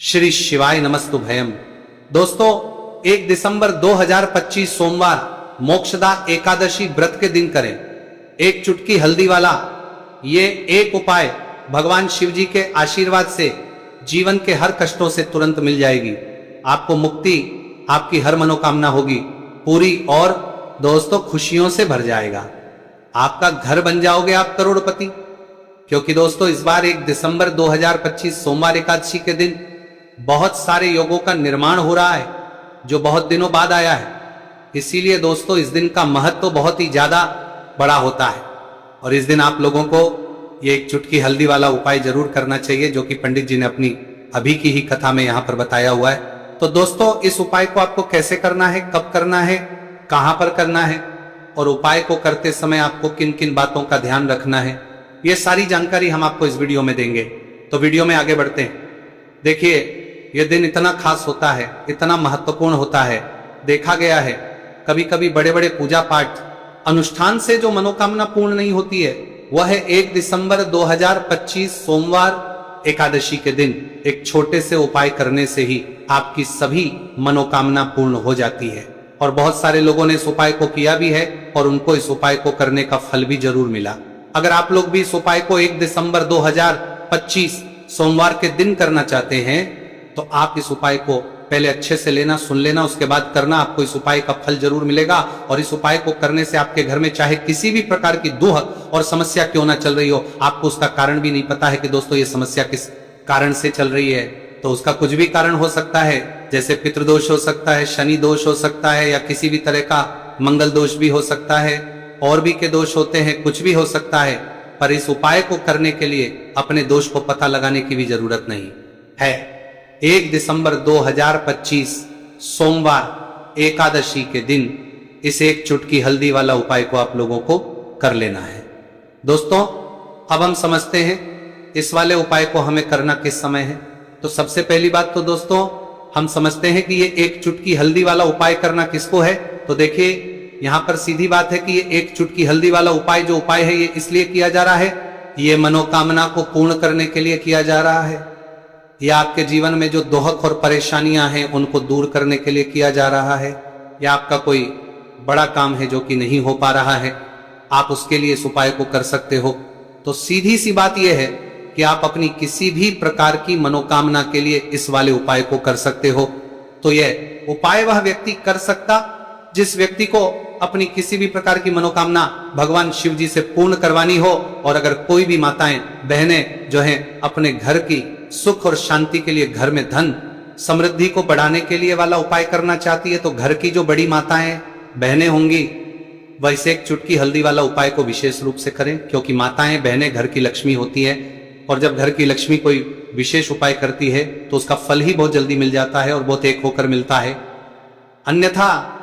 श्री शिवाय नमस्तु भयम। दोस्तों 1 दिसंबर 2025 सोमवार मोक्षदा एकादशी व्रत के दिन करें एक चुटकी हल्दी वाला ये एक उपाय भगवान शिव जी के आशीर्वाद से जीवन के हर कष्टों से तुरंत मिल जाएगी। आपको मुक्ति, आपकी हर मनोकामना होगी पूरी और दोस्तों खुशियों से भर जाएगा। आपका घर बन जाओगे आप करोड़पति। क्योंकि दोस्तों इस बार 1 दिसंबर 2025 सोमवार एकादशी के दिन बहुत सारे योगों का निर्माण हो रहा है जो बहुत दिनों बाद आया है। इसीलिए दोस्तों इस दिन का महत्व तो बहुत ही ज्यादा बड़ा होता है और इस दिन आप लोगों को ये एक चुटकी हल्दी वाला उपाय जरूर करना चाहिए जो कि पंडित जी ने अपनी अभी की ही कथा में यहाँ पर बताया हुआ है। तो दोस्तों इस उपाय को आपको कैसे करना है, कब करना है, कहां पर करना है और उपाय को करते समय आपको किन किन बातों का ध्यान रखना है, ये सारी जानकारी हम आपको इस वीडियो में देंगे। तो वीडियो में आगे बढ़ते हैं। देखिए यह दिन इतना खास होता है, इतना महत्वपूर्ण होता है। देखा गया है कभी कभी बड़े बड़े पूजा पाठ अनुष्ठान से जो मनोकामना पूर्ण नहीं होती है वह है 1 दिसंबर 2025 सोमवार एकादशी के दिन एक छोटे से उपाय करने से ही आपकी सभी मनोकामना पूर्ण हो जाती है। और बहुत सारे लोगों ने इस उपाय को किया भी है और उनको इस उपाय को करने का फल भी जरूर मिला। अगर आप लोग भी इस उपाय को 1 दिसंबर 2025 सोमवार के दिन करना चाहते हैं तो आप इस उपाय को पहले अच्छे से लेना, सुन लेना, उसके बाद करना। आपको इस उपाय का फल जरूर मिलेगा और इस उपाय को करने से आपके घर में चाहे किसी भी प्रकार की दुख और समस्या क्यों ना चल रही हो, आपको उसका कारण भी नहीं पता है कि दोस्तों ये समस्या किस कारण से चल रही है, तो उसका कुछ भी कारण हो सकता है। जैसे पितृदोष हो सकता है, शनि दोष हो सकता है या किसी भी तरह का मंगल दोष भी हो सकता है, और भी के दोष होते हैं, कुछ भी हो सकता है। पर इस उपाय को करने के लिए अपने दोष को पता लगाने की भी जरूरत नहीं है। 1 दिसंबर 2025 सोमवार एकादशी के दिन इस एक चुटकी हल्दी वाला उपाय को आप लोगों को कर लेना है। दोस्तों अब हम समझते हैं इस वाले उपाय को हमें करना किस समय है। तो सबसे पहली बात तो दोस्तों हम समझते हैं कि ये एक चुटकी हल्दी वाला उपाय करना किसको है। तो देखिए यहां पर सीधी बात है कि ये एक चुटकी हल्दी वाला उपाय जो उपाय है ये इसलिए किया जा रहा है, ये मनोकामना को पूर्ण करने के लिए किया जा रहा है, या आपके जीवन में जो दुख और परेशानियां हैं उनको दूर करने के लिए किया जा रहा है, या आपका कोई बड़ा काम है जो कि नहीं हो पा रहा है, आप उसके लिए इस उपाय को कर सकते हो। तो सीधी सी बात यह है कि आप अपनी किसी भी प्रकार की मनोकामना के लिए इस वाले उपाय को कर सकते हो। तो यह उपाय वह व्यक्ति कर सकता जिस व्यक्ति को अपनी किसी भी प्रकार की मनोकामना भगवान शिव जी से पूर्ण करवानी हो। और अगर कोई भी माताएं बहनें जो हैं अपने घर की सुख और शांति के लिए, घर में धन समृद्धि को बढ़ाने के लिए वाला उपाय करना चाहती है, तो घर की जो बड़ी माताएं बहनें होंगी वैसे एक चुटकी हल्दी वाला उपाय को विशेष रूप से करें। क्योंकि माताएं बहनें घर की लक्ष्मी होती है और जब घर की लक्ष्मी कोई विशेष उपाय करती है तो उसका फल ही बहुत जल्दी मिल जाता है और बहुत एक होकर मिलता है। अन्यथा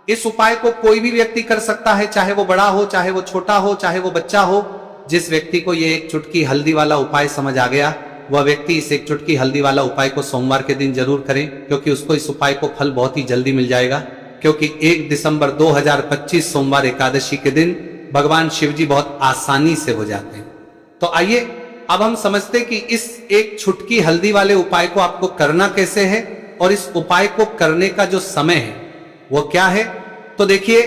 इस उपाय को कोई भी व्यक्ति कर सकता है, चाहे वो बड़ा हो, चाहे वो छोटा हो, चाहे वो बच्चा हो। जिस व्यक्ति को ये एक चुटकी हल्दी वाला उपाय समझ आ गया वह व्यक्ति इस एक चुटकी हल्दी वाला उपाय को सोमवार के दिन जरूर करें, क्योंकि उसको इस उपाय को फल बहुत ही जल्दी मिल जाएगा। क्योंकि 1 दिसंबर 2025 सोमवार एकादशी के दिन भगवान शिव जी बहुत आसानी से हो जाते हैं। तो आइए अब हम समझते कि इस एक चुटकी हल्दी वाले उपाय को आपको करना कैसे है और इस उपाय को करने का जो समय है वो क्या है। तो देखिए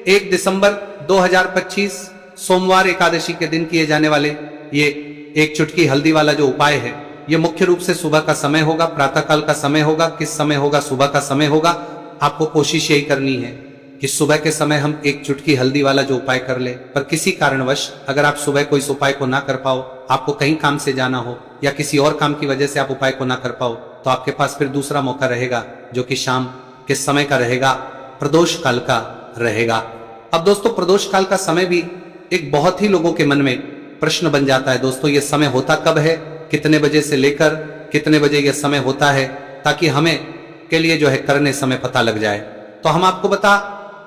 1 दिसंबर 2025 सोमवार एकादशी के दिन किए जाने वाले ये एक चुटकी हल्दी वाला जो उपाय है ये मुख्य रूप से सुबह का समय होगा, प्रातःकाल का समय होगा। किस समय होगा? सुबह का समय होगा। आपको कोशिश यही करनी है कि सुबह के समय हम एक चुटकी हल्दी वाला जो उपाय कर ले। पर किसी कारणवश अगर आप सुबह को इस उपाय को ना कर पाओ, आपको कहीं काम से जाना हो या किसी और काम की वजह से आप उपाय को ना कर पाओ, तो आपके पास फिर दूसरा मौका रहेगा जो कि शाम के समय का रहेगा, प्रदोष काल का रहेगा। अब दोस्तों प्रदोष काल का समय भी एक बहुत ही लोगों के मन में प्रश्न बन जाता है। दोस्तों ये समय होता कब है, कितने बजे से लेकर कितने बजे यह समय होता है, ताकि हमें के लिए जो है करने समय पता लग जाए। तो हम आपको बता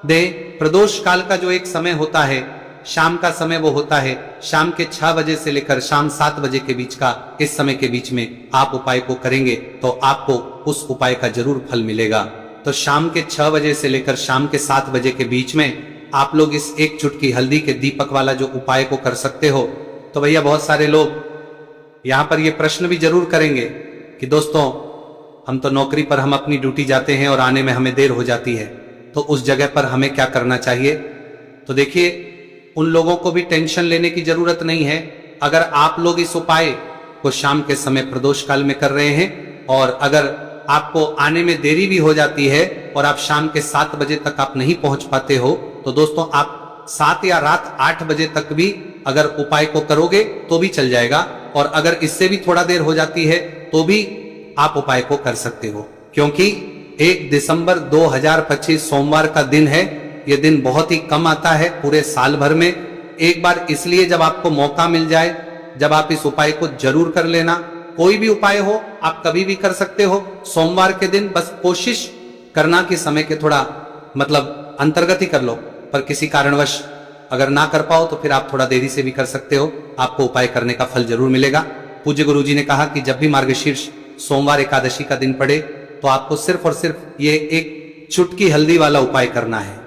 दें प्रदोष काल का जो एक समय होता है, शाम का समय वो होता है शाम के 6 बजे से लेकर शाम 7 बजे के बीच का। इस समय के बीच में आप उपाय को करेंगे तो आपको उस उपाय का जरूर फल मिलेगा। तो शाम के 6 बजे से लेकर शाम के 7 बजे के बीच में आप लोग इस एक चुटकी हल्दी के दीपक वाला जो उपाय को कर सकते हो। तो भैया बहुत सारे लोग यहाँ पर ये प्रश्न भी जरूर करेंगे कि दोस्तों हम तो नौकरी पर हम अपनी ड्यूटी जाते हैं और आने में हमें देर हो जाती है, तो उस जगह पर हमें क्या करना चाहिए? तो देखिए, उन लोगों को भी टेंशन लेने की जरूरत नहीं है। अगर आप लोग इस उपाय को शाम के समय प्रदोष काल में कर रहे हैं और अगर आपको आने में देरी भी हो जाती है और आप शाम के 7 बजे तक आप नहीं पहुंच पाते हो, तो दोस्तों आप 7 या रात 8 बजे तक भी अगर उपाय को करोगे तो भी चल जाएगा, और अगर इससे भी थोड़ा देर हो जाती है तो भी आप उपाय को कर सकते हो, क्योंकि 1 दिसंबर 2025 सोमवार का दिन है। यह दिन बहुत ही कम आता है पूरे साल भर में। एक बार इसलिए जब आपको मौका मिल जाए, जब आप इस उपाय को जरूर कर लेना। कोई भी उपाय हो आप कभी भी कर सकते हो, सोमवार के दिन बस कोशिश करना कि समय के थोड़ा अंतर्गत ही कर लो, पर किसी कारणवश अगर ना कर पाओ तो फिर आप थोड़ा देरी से भी कर सकते हो, आपको उपाय करने का फल जरूर मिलेगा। पूज्य गुरुजी ने कहा कि जब भी मार्गशीर्ष सोमवार एकादशी का दिन पड़े तो आपको सिर्फ और सिर्फ ये एक चुटकी हल्दी वाला उपाय करना है।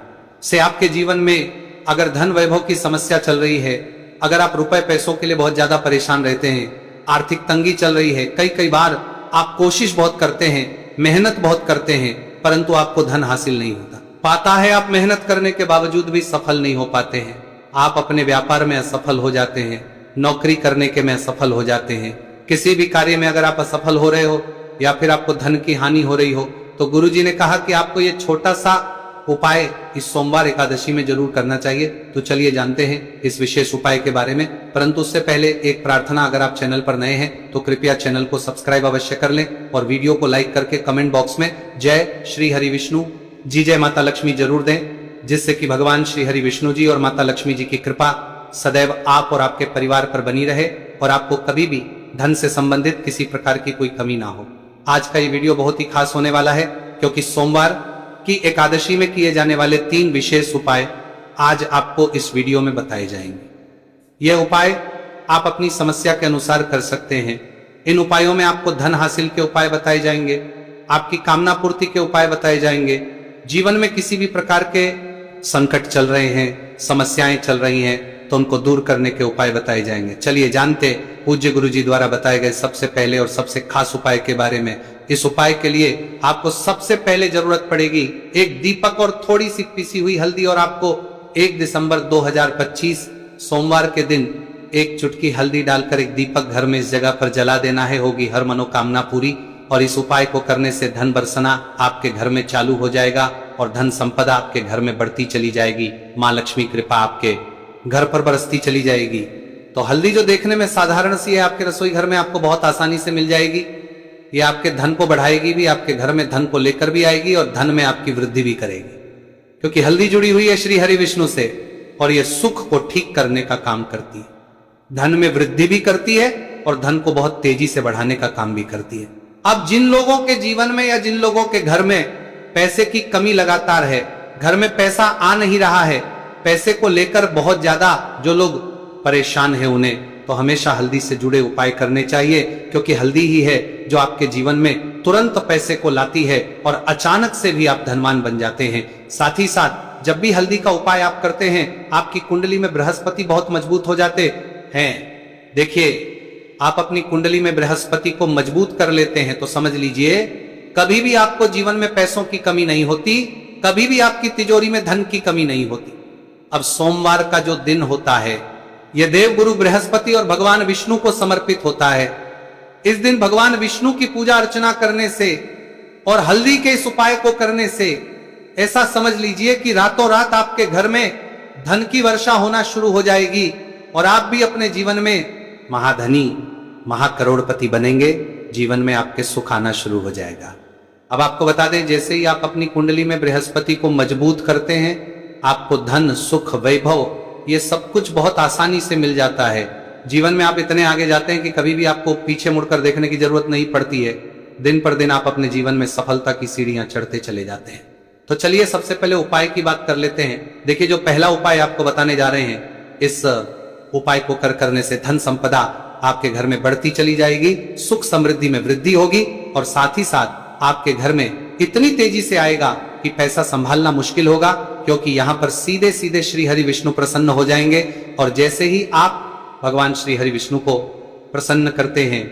से आपके जीवन में अगर धन वैभव की समस्या चल रही है, अगर आप रुपए पैसों के लिए बहुत ज्यादा परेशान रहते हैं, आर्थिक तंगी चल रही है, कई बार आप कोशिश बहुत करते हैं, मेहनत बहुत करते हैं, परंतु आपको धन हासिल नहीं होता पाता है, आप मेहनत करने के बावजूद भी सफल नहीं हो पाते हैं, आप अपने व्यापार में असफल हो जाते हैं, नौकरी करने के में असफल हो जाते हैं, किसी भी कार्य में अगर आप असफल हो रहे हो या फिर आपको धन की हानि हो रही हो, तो गुरुजी ने कहा कि आपको ये छोटा सा उपाय इस सोमवार एकादशी में जरूर करना चाहिए। तो चलिए जानते हैं इस विशेष उपाय के बारे में, परंतु उससे पहले एक प्रार्थना, अगर आप चैनल पर नए हैं तो कृपया चैनल को सब्सक्राइब अवश्य कर लें और वीडियो को लाइक करके कमेंट बॉक्स में जय श्री हरि विष्णु जी, जय माता लक्ष्मी जरूर दें, जिससे कि भगवान श्री हरि विष्णु जी और माता लक्ष्मी जी की कृपा सदैव आप और आपके परिवार पर बनी रहे और आपको कभी भी धन से संबंधित किसी प्रकार की कोई कमी ना हो। आज का ये वीडियो बहुत ही खास होने वाला है, क्योंकि सोमवार की एकादशी में किए जाने वाले 3 विशेष उपाय आज आपको इस वीडियो में बताए जाएंगे। यह उपाय आप अपनी समस्या के अनुसार कर सकते हैं। इन उपायों में आपको धन हासिल के उपाय बताए जाएंगे, आपकी कामना पूर्ति के उपाय बताए जाएंगे, जीवन में किसी भी प्रकार के संकट चल रहे हैं, समस्याएं चल रही हैं, तो उनको दूर करने के उपाय बताए जाएंगे। चलिए जानते पूज्य गुरुजी द्वारा बताए गए सबसे पहले और सबसे खास उपाय के बारे में। इस उपाय के लिए आपको सबसे पहले जरूरत पड़ेगी एक दीपक और थोड़ी सी पिसी हुई हल्दी, और आपको 1 दिसंबर 2025 सोमवार के दिन एक चुटकी हल्दी डालकर एक दीपक घर में इस जगह पर जला देना है। होगी हर मनोकामना पूरी, और इस उपाय को करने से धन बरसना आपके घर में चालू हो जाएगा और धन संपदा आपके घर में बढ़ती चली जाएगी। माँ लक्ष्मी कृपा आपके घर पर बरसती चली जाएगी। तो हल्दी जो देखने में साधारण सी है, आपके रसोई घर में आपको बहुत आसानी से मिल जाएगी। ये आपके धन को बढ़ाएगी भी, आपके घर में धन को लेकर भी आएगी और धन में आपकी वृद्धि भी करेगी, क्योंकि हल्दी जुड़ी हुई है श्री हरि विष्णु से और ये सुख को ठीक करने का काम करती है, धन में वृद्धि भी करती है और धन को बहुत तेजी से बढ़ाने का काम भी करती है। अब जिन लोगों के जीवन में या जिन लोगों के घर में पैसे की कमी लगातार है, घर में पैसा आ नहीं रहा है, पैसे को लेकर बहुत ज्यादा जो लोग परेशान है, उन्हें तो हमेशा हल्दी से जुड़े उपाय करने चाहिए, क्योंकि हल्दी ही है जो आपके जीवन में तुरंत पैसे को लाती है और अचानक से भी आप धनवान बन जाते हैं। साथ ही साथ जब भी हल्दी का उपाय आप करते हैं, आपकी कुंडली में बृहस्पति बहुत मजबूत हो जाते हैं। देखिए, आप अपनी कुंडली में बृहस्पति को मजबूत कर लेते हैं तो समझ लीजिए कभी भी आपको जीवन में पैसों की कमी नहीं होती, कभी भी आपकी तिजोरी में धन की कमी नहीं होती। अब सोमवार का जो दिन होता है, यह देव गुरु बृहस्पति और भगवान विष्णु को समर्पित होता है। इस दिन भगवान विष्णु की पूजा अर्चना करने से और हल्दी के इस उपाय को करने से ऐसा समझ लीजिए कि रातों रात आपके घर में धन की वर्षा होना शुरू हो जाएगी और आप भी अपने जीवन में महाधनी, महाकरोड़पति बनेंगे। जीवन में आपके सुख आना शुरू हो जाएगा। अब आपको बता दें, जैसे ही आप अपनी कुंडली में बृहस्पति को मजबूत करते हैं, आपको धन, सुख, वैभव ये सब कुछ बहुत आसानी से मिल जाता है। जीवन में आप इतने आगे जाते हैं कि कभी भी आपको पीछे मुड़कर देखने की जरूरत नहीं पड़ती है। दिन पर दिन आप अपने जीवन में सफलता की सीढ़ियां चढ़ते चले जाते हैं। तो चलिए सबसे पहले उपाय की बात कर लेते हैं। देखिए, जो पहला उपाय आपको बताने जा रहे हैं, इस उपाय को करने से धन संपदा आपके घर में बढ़ती चली जाएगी, सुख समृद्धि में वृद्धि होगी और साथ ही साथ आपके घर में इतनी तेजी से आएगा कि पैसा संभालना मुश्किल होगा, क्योंकि यहां पर सीधे सीधे श्री हरि विष्णु प्रसन्न हो जाएंगे। और जैसे ही आप भगवान श्री हरि विष्णु को प्रसन्न करते हैं,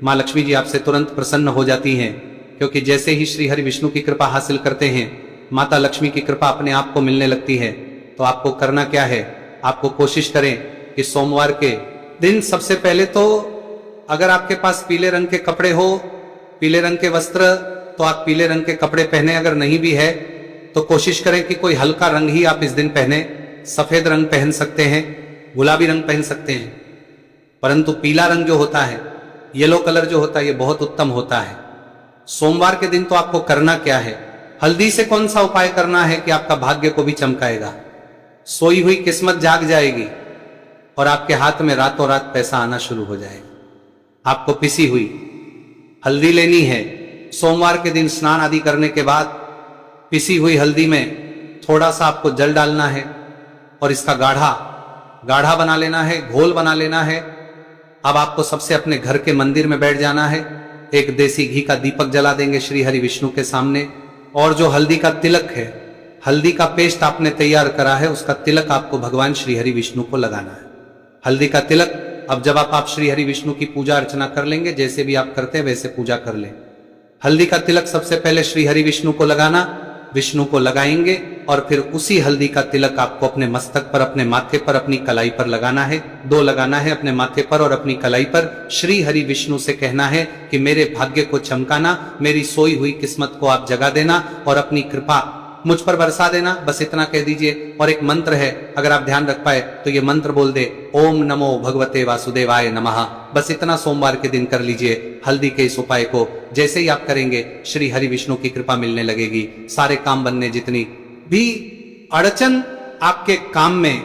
माँ लक्ष्मी जी आपसे तुरंत प्रसन्न हो जाती हैं, क्योंकि जैसे ही श्री हरि विष्णु की कृपा हासिल करते हैं, माता लक्ष्मी की कृपा अपने आप को मिलने लगती है। तो आपको करना क्या है, आपको कोशिश करें कि सोमवार के दिन सबसे पहले तो अगर आपके पास पीले रंग के कपड़े हो, पीले रंग के वस्त्र, तो आप पीले रंग के कपड़े पहने। अगर नहीं भी है तो कोशिश करें कि कोई हल्का रंग ही आप इस दिन पहने। सफेद रंग पहन सकते हैं, गुलाबी रंग पहन सकते हैं, परंतु पीला रंग जो होता है, येलो कलर जो होता है, ये बहुत उत्तम होता है। सोमवार के दिन तो आपको करना क्या है, हल्दी से कौन सा उपाय करना है कि आपका भाग्य को भी चमकाएगा, सोई हुई किस्मत जाग जाएगी और आपके हाथ में रातों रात पैसा आना शुरू हो जाएगा। आपको पिसी हुई हल्दी लेनी है। सोमवार के दिन स्नान आदि करने के बाद पिसी हुई हल्दी में थोड़ा सा आपको जल डालना है और इसका गाढ़ा बना लेना है, घोल बना लेना है। अब आपको सबसे अपने घर के मंदिर में बैठ जाना है, एक देसी घी का दीपक जला देंगे श्री हरि विष्णु के सामने, और जो हल्दी का तिलक है, हल्दी का पेस्ट आपने तैयार करा है, उसका तिलक आपको भगवान श्री हरि विष्णु को लगाना है। हल्दी का तिलक, अब जब आप श्री हरि विष्णु की पूजा अर्चना कर लेंगे, जैसे भी आप करते हैं वैसे पूजा कर लें। हल्दी का तिलक सबसे पहले श्री हरि विष्णु को लगाना, विष्णु को लगाएंगे और फिर उसी हल्दी का तिलक आपको अपने मस्तक पर, अपने माथे पर, अपनी कलाई पर लगाना है। 2 लगाना है, अपने माथे पर और अपनी कलाई पर। श्री हरि विष्णु से कहना है कि मेरे भाग्य को चमकाना, मेरी सोई हुई किस्मत को आप जगा देना और अपनी कृपा मुझ पर बरसा देना। बस इतना कह दीजिए। और एक मंत्र है, अगर आप ध्यान रख पाए तो ये मंत्र बोल दे, ओम नमो भगवते वासुदेवाय नमः। बस इतना सोमवार के दिन कर लीजिए हल्दी के इस उपाय को। जैसे ही आप करेंगे श्री हरि विष्णु की कृपा मिलने लगेगी। सारे काम बनने, जितनी भी अड़चन आपके काम में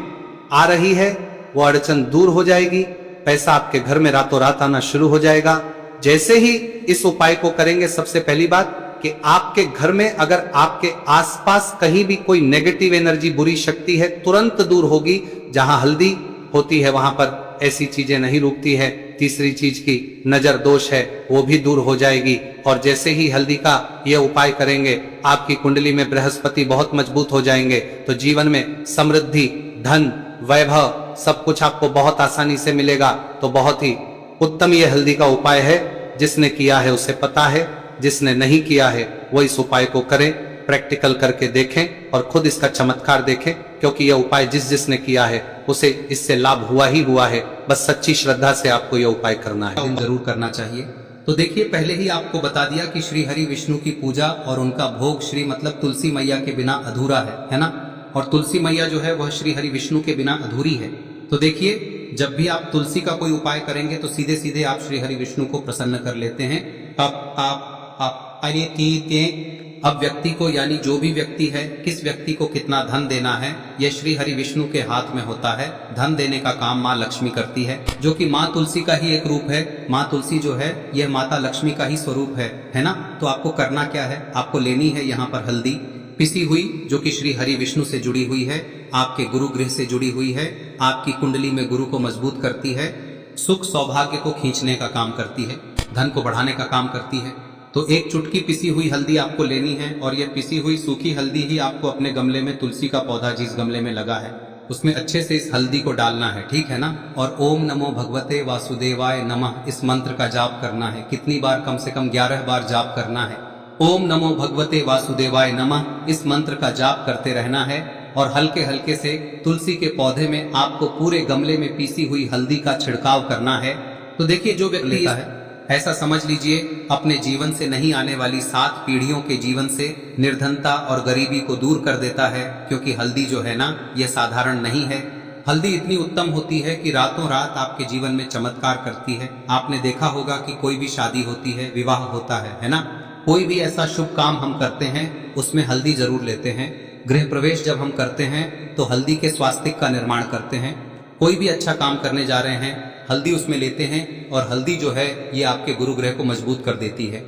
आ रही है वो अड़चन दूर हो जाएगी। पैसा आपके घर में रातों रात आना शुरू हो जाएगा। जैसे ही इस उपाय को करेंगे, सबसे पहली बात कि आपके घर में अगर आपके आसपास कहीं भी कोई नेगेटिव एनर्जी, बुरी शक्ति है, तुरंत दूर होगी। जहां हल्दी होती है वहां पर ऐसी चीजें नहीं रुकती है। तीसरी चीज की नजर दोष है, वो भी दूर हो जाएगी। और जैसे ही हल्दी का यह उपाय करेंगे, आपकी कुंडली में बृहस्पति बहुत मजबूत हो जाएंगे। तो जीवन में समृद्धि, धन, वैभव सब कुछ आपको बहुत आसानी से मिलेगा। तो बहुत ही उत्तम यह हल्दी का उपाय है। जिसने किया है उसे पता है, जिसने नहीं किया है वो इस उपाय को करें, प्रैक्टिकल करके देखें और खुद इसका चमत्कार देखें। क्योंकि यह उपाय जिसने किया है उसे इससे लाभ हुआ ही हुआ है। बस सच्ची श्रद्धा से आपको यह उपाय करना है, जरूर करना चाहिए। तो देखिए, पहले ही आपको बता दिया कि श्री हरि विष्णु की पूजा और उनका भोग श्री मतलब तुलसी मैया के बिना अधूरा है ना। और तुलसी मैया जो है वह श्री हरि विष्णु के बिना अधूरी है। तो देखिए, जब भी आप तुलसी का कोई उपाय करेंगे तो सीधे सीधे आप श्री हरि विष्णु को प्रसन्न कर लेते हैं। अब व्यक्ति को, यानी जो भी व्यक्ति है, किस व्यक्ति को कितना धन देना है, यह श्री हरि विष्णु के हाथ में होता है। धन देने का काम माँ लक्ष्मी करती है, जो कि माँ तुलसी का ही एक रूप है। माँ तुलसी जो है यह माता लक्ष्मी का ही स्वरूप है ना। तो आपको करना क्या है, आपको लेनी है यहाँ पर हल्दी पिसी हुई, जो कि श्री हरि विष्णु से जुड़ी हुई है, आपके गुरु गृह से जुड़ी हुई है, आपकी कुंडली में गुरु को मजबूत करती है, सुख सौभाग्य को खींचने का काम करती है, धन को बढ़ाने का काम करती है। तो एक चुटकी पिसी हुई हल्दी आपको लेनी है और यह पिसी हुई सूखी हल्दी ही आपको अपने गमले में, तुलसी का पौधा जिस गमले में लगा है उसमें अच्छे से इस हल्दी को डालना है, ठीक है ना। और ओम नमो भगवते वासुदेवाय नमः इस मंत्र का जाप करना है। कितनी बार, कम से कम 11 बार जाप करना है। ओम नमो भगवते वासुदेवाय नमः इस मंत्र का जाप करते रहना है। और हल्के हल्के से तुलसी के पौधे में आपको पूरे गमले में पीसी हुई हल्दी का छिड़काव करना है। तो देखिए, जो व्यक्ति लेता है, ऐसा समझ लीजिए अपने जीवन से नहीं आने वाली 7 पीढ़ियों के जीवन से निर्धनता और गरीबी को दूर कर देता है। क्योंकि हल्दी जो है ना, यह साधारण नहीं है। हल्दी इतनी उत्तम होती है कि रातों रात आपके जीवन में चमत्कार करती है। आपने देखा होगा कि कोई भी शादी होती है, विवाह होता है ना, कोई भी ऐसा शुभ काम हम करते हैं उसमें हल्दी जरूर लेते हैं। गृह प्रवेश जब हम करते हैं तो हल्दी के स्वास्तिक का निर्माण करते हैं। कोई भी अच्छा काम करने जा रहे हैं, हल्दी उसमें लेते हैं। और हल्दी जो है ये आपके गुरु ग्रह को मजबूत कर देती है।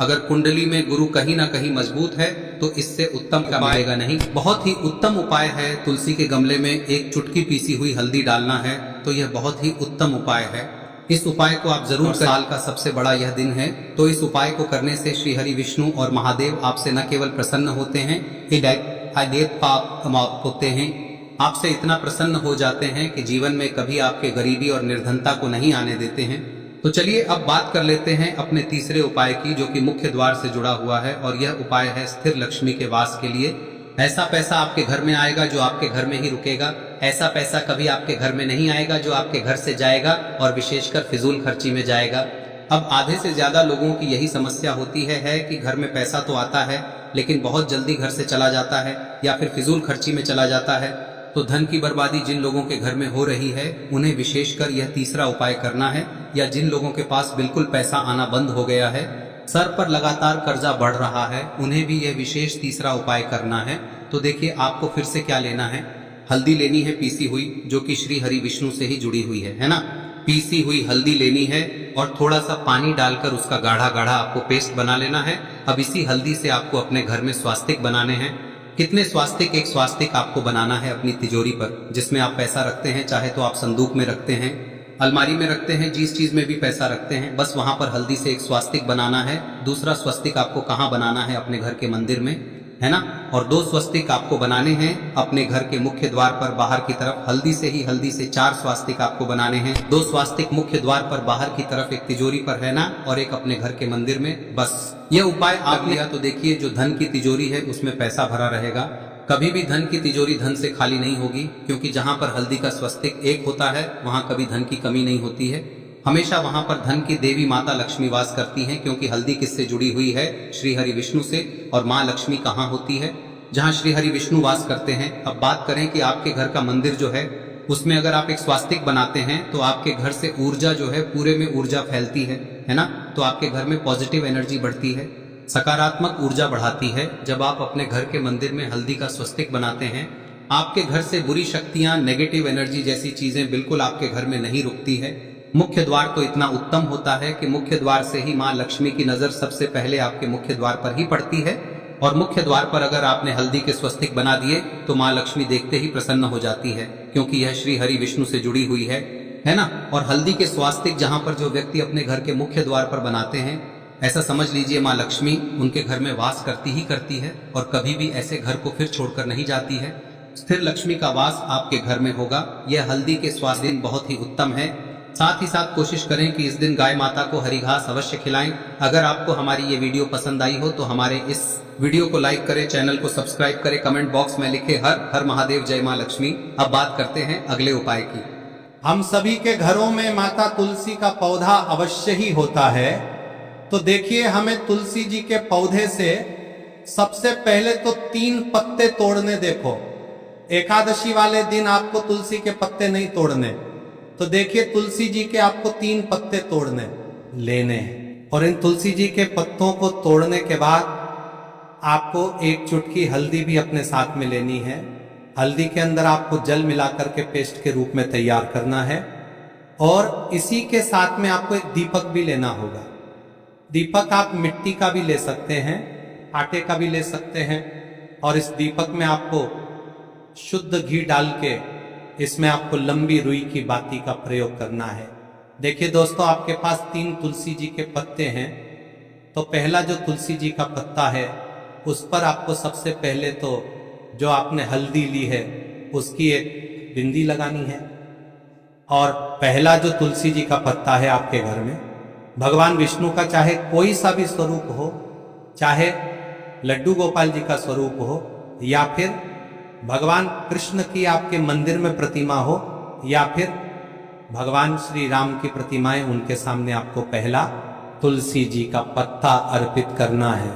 अगर कुंडली में गुरु कहीं ना कहीं मजबूत है तो इससे उत्तम का मिलेगा नहीं। बहुत ही उत्तम उपाय है। तुलसी के गमले में एक चुटकी पीसी हुई हल्दी डालना है, तो यह बहुत ही उत्तम उपाय है। इस उपाय को आप जरूर, साल का सबसे बड़ा यह दिन है, तो इस उपाय को करने से श्री हरि विष्णु और महादेव आपसे न केवल प्रसन्न होते हैं, पाप होते हैं, आपसे इतना प्रसन्न हो जाते हैं कि जीवन में कभी आपके गरीबी और निर्धनता को नहीं आने देते हैं। तो चलिए अब बात कर लेते हैं अपने तीसरे उपाय की, जो कि मुख्य द्वार से जुड़ा हुआ है, और यह उपाय है स्थिर लक्ष्मी के वास के लिए। ऐसा पैसा आपके घर में आएगा जो आपके घर में ही रुकेगा। ऐसा पैसा कभी आपके घर में नहीं आएगा जो आपके घर से जाएगा और विशेषकर फिजूल खर्ची में जाएगा। अब आधे से ज्यादा लोगों की यही समस्या होती है कि घर में पैसा तो आता है लेकिन बहुत जल्दी घर से चला जाता है या फिर फिजूल खर्ची में चला जाता है। तो धन की बर्बादी जिन लोगों के घर में हो रही है उन्हें विशेषकर यह तीसरा उपाय करना है, या जिन लोगों के पास बिल्कुल पैसा आना बंद हो गया है, सर पर लगातार कर्जा बढ़ रहा है, उन्हें भी यह विशेष तीसरा उपाय करना है। तो देखिए आपको फिर से क्या लेना है। हल्दी लेनी है पीसी हुई, जो कि श्री हरि विष्णु से ही जुड़ी हुई है ना। पीसी हुई हल्दी लेनी है और थोड़ा सा पानी डालकर उसका गाढ़ा गाढ़ा आपको पेस्ट बना लेना है। अब इसी हल्दी से आपको अपने घर में स्वास्तिक बनाने हैं। कितने स्वास्तिक? एक स्वास्तिक आपको बनाना है अपनी तिजोरी पर, जिसमें आप पैसा रखते हैं। चाहे तो आप संदूक में रखते हैं, अलमारी में रखते हैं, जिस चीज में भी पैसा रखते हैं, बस वहां पर हल्दी से एक स्वास्तिक बनाना है। दूसरा स्वस्तिक आपको कहाँ बनाना है? अपने घर के मंदिर में, है ना। और 2 स्वस्तिक आपको बनाने हैं अपने घर के मुख्य द्वार पर बाहर की तरफ। हल्दी से 4 स्वास्तिक आपको बनाने हैं। 2 स्वास्तिक मुख्य द्वार पर बाहर की तरफ, एक तिजोरी पर, है ना, और एक अपने घर के मंदिर में। बस यह उपाय आप लिया तो देखिए जो धन की तिजोरी है उसमें पैसा भरा रहेगा। कभी भी धन की तिजोरी धन से खाली नहीं होगी, क्योंकि जहां पर हल्दी का स्वस्तिक एक होता है वहां कभी धन की कमी नहीं होती है। हमेशा वहां पर धन की देवी माता लक्ष्मी वास करती हैं, क्योंकि हल्दी किससे जुड़ी हुई है? श्री हरि विष्णु से। और माँ लक्ष्मी कहाँ होती है? जहाँ श्री हरि विष्णु वास करते हैं। अब बात करें कि आपके घर का मंदिर जो है उसमें अगर आप एक स्वास्तिक बनाते हैं तो आपके घर से ऊर्जा जो है, पूरे में ऊर्जा फैलती है ना। तो आपके घर में पॉजिटिव एनर्जी बढ़ती है, सकारात्मक ऊर्जा बढ़ाती है। जब आप अपने घर के मंदिर में हल्दी का स्वस्तिक बनाते हैं, आपके घर से बुरी शक्तियां, नेगेटिव एनर्जी जैसी चीजें बिल्कुल आपके घर में नहीं रुकती है। मुख्य द्वार तो इतना उत्तम होता है कि मुख्य द्वार से ही माँ लक्ष्मी की नजर सबसे पहले आपके मुख्य द्वार पर ही पड़ती है। और मुख्य द्वार पर अगर आपने हल्दी के स्वस्तिक बना दिए तो माँ लक्ष्मी देखते ही प्रसन्न हो जाती है, क्योंकि यह श्री हरि विष्णु से जुड़ी हुई है ना। और हल्दी के स्वास्तिक जहां पर जो व्यक्ति अपने घर के मुख्य द्वार पर बनाते हैं, ऐसा समझ लीजिए माँ लक्ष्मी उनके घर में वास करती ही करती है और कभी भी ऐसे घर को फिर छोड़कर नहीं जाती है। स्थिर लक्ष्मी का वास आपके घर में होगा। यह हल्दी के स्वास्तिक बहुत ही उत्तम है। साथ ही साथ कोशिश करें कि इस दिन गाय माता को हरी घास अवश्य खिलाएं। अगर आपको हमारी ये वीडियो पसंद आई हो तो हमारे इस वीडियो को लाइक करें, चैनल को सब्सक्राइब करें, कमेंट बॉक्स में लिखे हर हर महादेव, जय मां लक्ष्मी। अब बात करते हैं अगले उपाय की। हम सभी के घरों में माता तुलसी का पौधा अवश्य ही होता है। तो देखिए हमें तुलसी जी के पौधे से सबसे पहले तो 3 पत्ते तोड़ने। देखो एकादशी वाले दिन आपको तुलसी के पत्ते नहीं तोड़ने। तो देखिए तुलसी जी के आपको 3 पत्ते तोड़ने लेने हैं। और इन तुलसी जी के पत्तों को तोड़ने के बाद आपको एक चुटकी हल्दी भी अपने साथ में लेनी है। हल्दी के अंदर आपको जल मिलाकर के पेस्ट के रूप में तैयार करना है। और इसी के साथ में आपको एक दीपक भी लेना होगा। दीपक आप मिट्टी का भी ले सकते हैं, आटे का भी ले सकते हैं। और इस दीपक में आपको शुद्ध घी डाल के इसमें आपको लंबी रुई की बाती का प्रयोग करना है। देखिए दोस्तों, आपके पास 3 तुलसी जी के पत्ते हैं। तो पहला जो तुलसी जी का पत्ता है उस पर आपको सबसे पहले तो जो आपने हल्दी ली है उसकी एक बिंदी लगानी है। और पहला जो तुलसी जी का पत्ता है आपके घर में, भगवान विष्णु का चाहे कोई सा भी स्वरूप हो, चाहे लड्डू गोपाल जी का स्वरूप हो, या फिर भगवान कृष्ण की आपके मंदिर में प्रतिमा हो, या फिर भगवान श्री राम की प्रतिमाएं, उनके सामने आपको पहला तुलसी जी का पत्ता अर्पित करना है।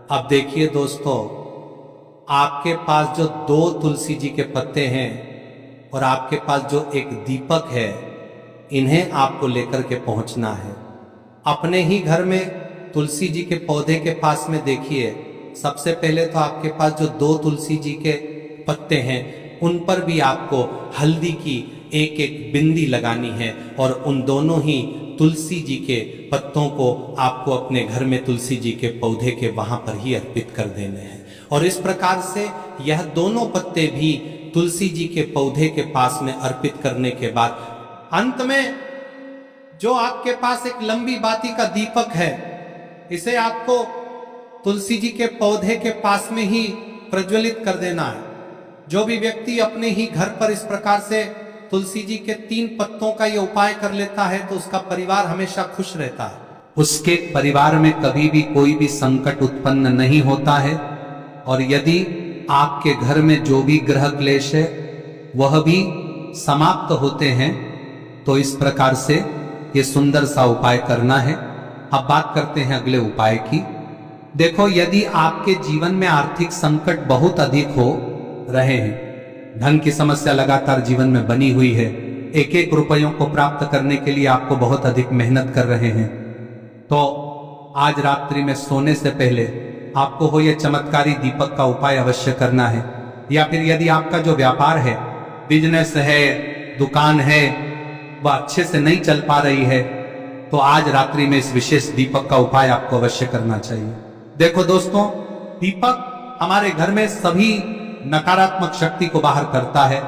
अब देखिए दोस्तों, आपके पास जो 2 तुलसी जी के पत्ते हैं और आपके पास जो एक दीपक है, इन्हें आपको लेकर के पहुंचना है। अपने ही घर में तुलसी जी के पौधे के पास में देखिए, सबसे पहले तो आपके पास जो 2 तुलसी जी के पत्ते हैं उन पर भी आपको हल्दी की एक एक बिंदी लगानी है। और उन दोनों ही तुलसी जी के पत्तों को आपको अपने घर में तुलसी जी के पौधे के वहां पर ही अर्पित कर देने हैं। और इस प्रकार से यह दोनों पत्ते भी तुलसी जी के पौधे के पास में अर्पित करने के बाद अंत में जो आपके पास एक लंबी बाती का दीपक है, इसे आपको तुलसी जी के पौधे के पास में ही प्रज्वलित कर देना है। जो भी व्यक्ति अपने ही घर पर इस प्रकार से तुलसी जी के 3 पत्तों का ये उपाय कर लेता है तो उसका परिवार हमेशा खुश रहता है। उसके परिवार में कभी भी कोई भी संकट उत्पन्न नहीं होता है, और यदि आपके घर में जो भी ग्रह क्लेश है वह भी समाप्त होते हैं। तो इस प्रकार से ये सुंदर सा उपाय करना है। अब बात करते हैं अगले उपाय की। देखो, यदि आपके जीवन में आर्थिक संकट बहुत अधिक हो रहे हैं, धन की समस्या लगातार जीवन में बनी हुई है, एक एक रुपयों को प्राप्त करने के लिए आपको बहुत अधिक मेहनत कर रहे हैं, तो आज रात्रि में सोने से पहले आपको हो यह चमत्कारी दीपक का उपाय अवश्य करना है। या फिर यदि आपका जो व्यापार है, बिजनेस है, दुकान है, वह अच्छे से नहीं चल पा रही है, तो आज रात्रि में इस विशेष दीपक का उपाय आपको अवश्य करना चाहिए। देखो दोस्तों, दीपक हमारे घर में सभी नकारात्मक शक्ति को बाहर करता है।